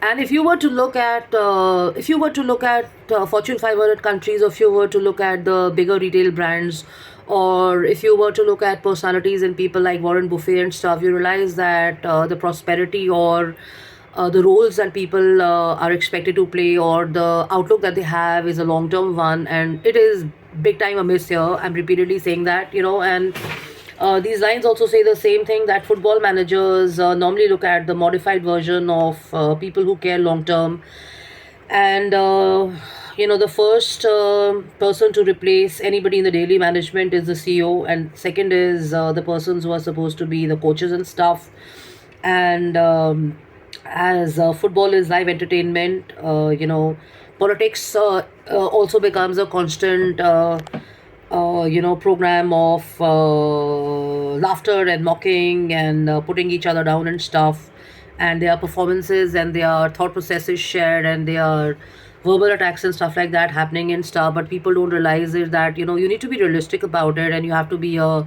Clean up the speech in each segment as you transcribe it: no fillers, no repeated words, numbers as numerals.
And if you were to look at Fortune 500 countries, or if you were to look at the bigger retail brands, or if you were to look at personalities and people like Warren Buffett and stuff, you realize that the prosperity, or the roles that people are expected to play, or the outlook that they have, is a long term one, and it is big time amiss here. I'm repeatedly saying that, and these lines also say the same thing, that football managers normally look at the modified version of people who care long term. And the first person to replace anybody in the daily management is the CEO, and second is the persons who are supposed to be the coaches and stuff. And as football is live entertainment, politics also becomes a constant program of laughter and mocking, and putting each other down and stuff. And their performances and their thought processes shared, and their verbal attacks and stuff like that happening and stuff. But people don't realize it, that you need to be realistic about it, and you have to be a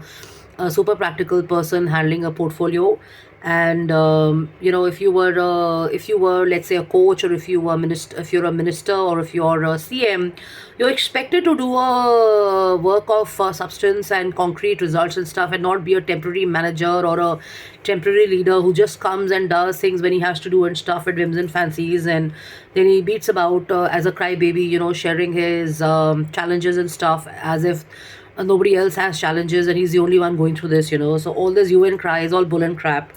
super practical person handling a portfolio. And if you were, let's say, a coach, or if you're a minister, or if you're a CM, you're expected to do a work of substance and concrete results and stuff, and not be a temporary manager or a temporary leader who just comes and does things when he has to do and stuff, at whims and fancies. And then he beats about as a crybaby, sharing his challenges and stuff, as if nobody else has challenges and he's the only one going through this. So all this you and cry is all bull and crap.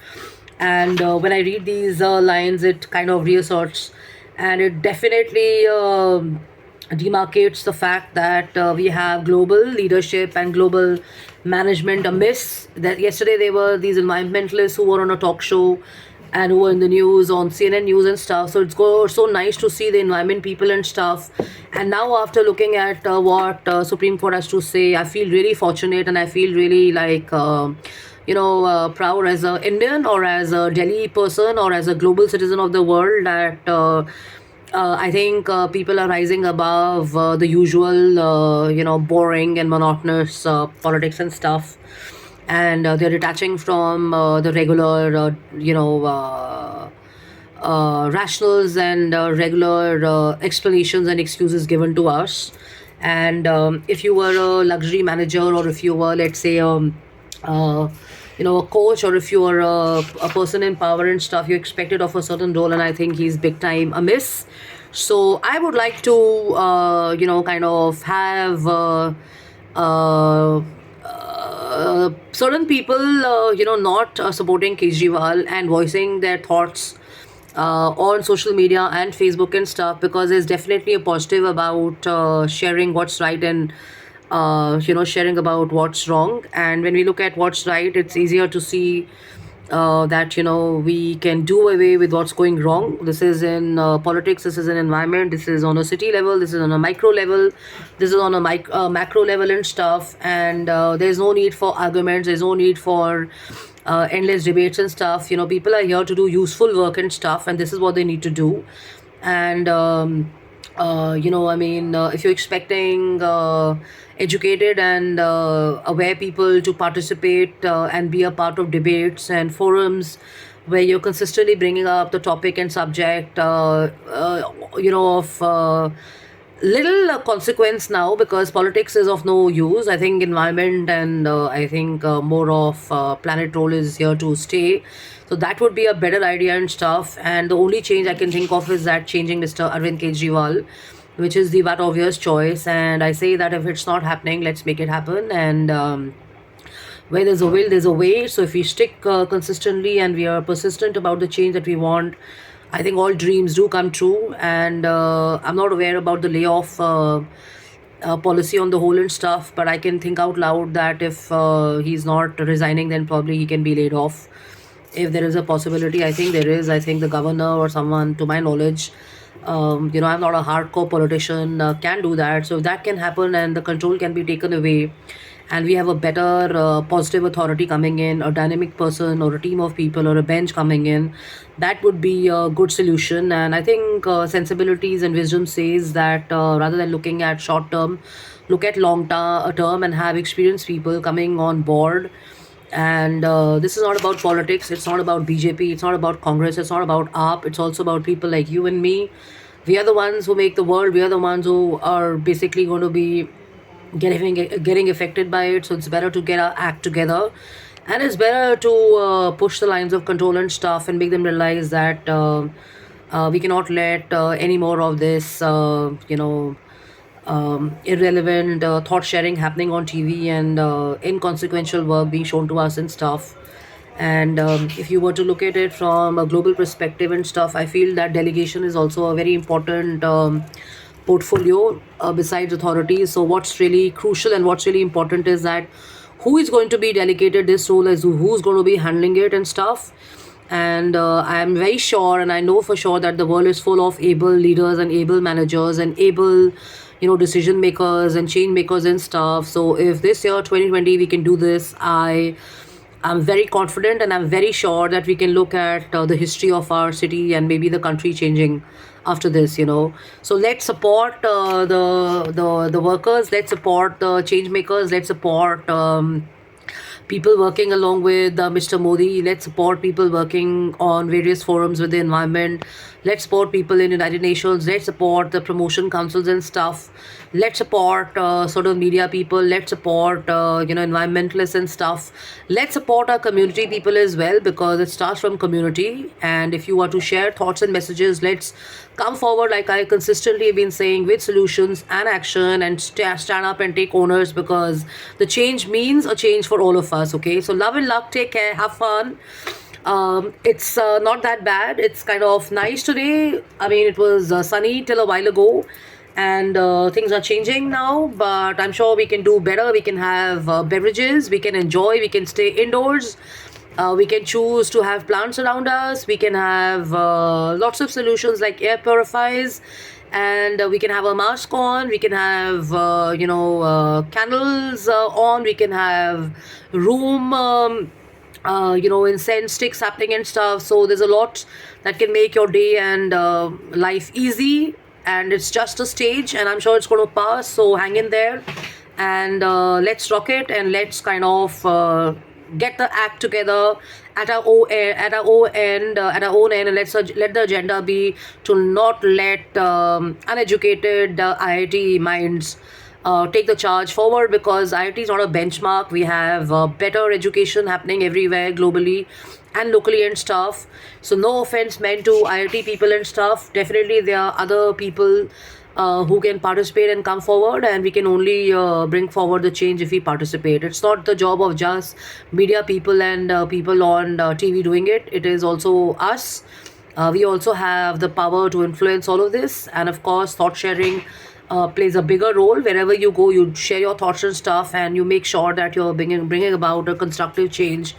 And when I read these lines, it kind of reasserts, and it definitely demarcates the fact that we have global leadership and global management amiss. That yesterday there were these environmentalists who were on a talk show and who were in the news on CNN News and stuff. So so nice to see the environment people and stuff. And now, after looking at what Supreme Court has to say, I feel really fortunate, and I feel really like proud as a Indian, or as a Delhi person, or as a global citizen of the world, that I think people are rising above the usual, boring and monotonous politics and stuff. And they're detaching from the regular, rationals, and regular explanations and excuses given to us. And if you were a luxury manager, or if you were, let's say, uh, a coach, or if you were a person in power and stuff, you're expected of a certain role, and I think he's big time amiss. So I would like to, kind of have certain people, not supporting Kejriwal and voicing their thoughts on social media and Facebook and stuff, because there's definitely a positive about sharing what's right, and sharing about what's wrong. And when we look at what's right, it's easier to see that we can do away with what's going wrong. This is in politics, this is in environment, this is on a city level, this is on a micro level, this is on a macro level and stuff. And there's no need for arguments, there's no need for endless debates and stuff. People are here to do useful work and stuff, and this is what they need to do. And if you're expecting educated and aware people to participate and be a part of debates and forums where you're consistently bringing up the topic and subject, of little consequence now, because politics is of no use. I think environment, and I think more of planet role is here to stay. So that would be a better idea and stuff. And the only change I can think of is that changing Mr. Arvind Kejriwal, which is the but obvious choice. And I say that if it's not happening, let's make it happen. And where there's a will, there's a way. So if we stick consistently, and we are persistent about the change that we want, I think all dreams do come true. And I'm not aware about the layoff policy on the whole and stuff, but I can think out loud that if he's not resigning, then probably he can be laid off. If there is a possibility, I think there is. I think the governor or someone, to my knowledge, I'm not a hardcore politician, can do that. So if that can happen, and the control can be taken away, and we have a better positive authority coming in, a dynamic person, or a team of people, or a bench coming in, that would be a good solution. And I think sensibilities and wisdom says that rather than looking at short term, look at long term, and have experienced people coming on board And this is not about politics. It's not about BJP. It's not about Congress. It's not about AAP. It's also about people like you and me. We are the ones who make the world. We are the ones who are basically going to be getting affected by it. So it's better to get our act together, and it's better to push the lines of control and stuff, and make them realize that we cannot let any more of this, irrelevant thought sharing happening on TV, and inconsequential work being shown to us and stuff. And if you were to look at it from a global perspective and stuff, I feel that delegation is also a very important portfolio besides authorities. So what's really crucial and what's really important is that who is going to be delegated this role, as who's going to be handling it and stuff. And I am very sure, and I know for sure, that the world is full of able leaders and able managers and able, decision makers and change makers and stuff. So if this year 2020 we can do this, I'm very confident, and I'm very sure that we can look at the history of our city and maybe the country changing after this. So let's support the workers. Let's support the change makers. Let's support people working along with Mr. Modi. Let's support people working on various forums with the environment. Let's support people in United Nations. Let's support the promotion councils and stuff. Let's support sort of media people. Let's support environmentalists and stuff. Let's support our community people as well, because it starts from community. And if you are to share thoughts and messages, let's come forward, like I consistently have been saying, with solutions and action, and stand up and take owners, because the change means a change for all of us. Okay, so love and luck, take care, have fun. It's not that bad. It's kind of nice today. I mean, it was sunny till a while ago, and things are changing now, but I'm sure we can do better. We can have beverages, we can enjoy, we can stay indoors. We can choose to have plants around us. We can have lots of solutions like air purifiers, and we can have a mask on. We can have candles on. We can have room incense sticks happening and stuff. So there's a lot that can make your day and life easy, and it's just a stage, and I'm sure it's going to pass. So hang in there, and let's rock it, and let's kind of get the act together at our own end, and let the agenda be to not let uneducated IIT minds take the charge forward, because IIT is not a benchmark. We have better education happening everywhere globally and locally and stuff. So no offense meant to IIT people and stuff. Definitely there are other people who can participate and come forward, and we can only bring forward the change if we participate. It's not the job of just media people and people on TV doing it. It is also us. We also have the power to influence all of this, and of course thought sharing plays a bigger role. Wherever you go, you share your thoughts and stuff, and you make sure that you're bringing about a constructive change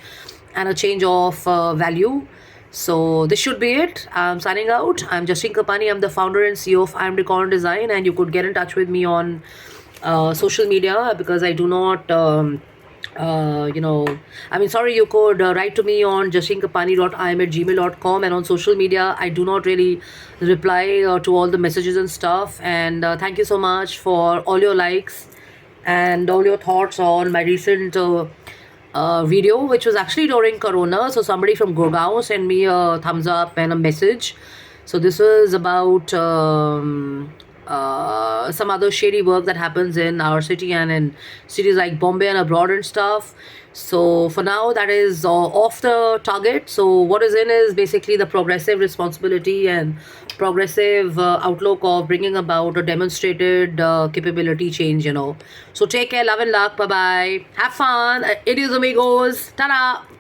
and a change of value. So this should be it. I'm signing out. I'm Justine Kapani. I'm the founder and CEO of I'm Decor and Design, and you could get in touch with me on social media, because I do not. Sorry, you could write to me on justinekapani.im@gmail.com, and on social media, I do not really reply to all the messages and stuff. And thank you so much for all your likes and all your thoughts on my recent video, which was actually during Corona. So somebody from Gurgaon sent me a thumbs up and a message. So this was about some other shady work that happens in our city and in cities like Bombay and abroad and stuff. So for now, that is off the target. So what is in is basically the progressive responsibility and progressive outlook of bringing about a demonstrated capability change. So take care, love and luck, bye bye, have fun, adios amigos, ta-da.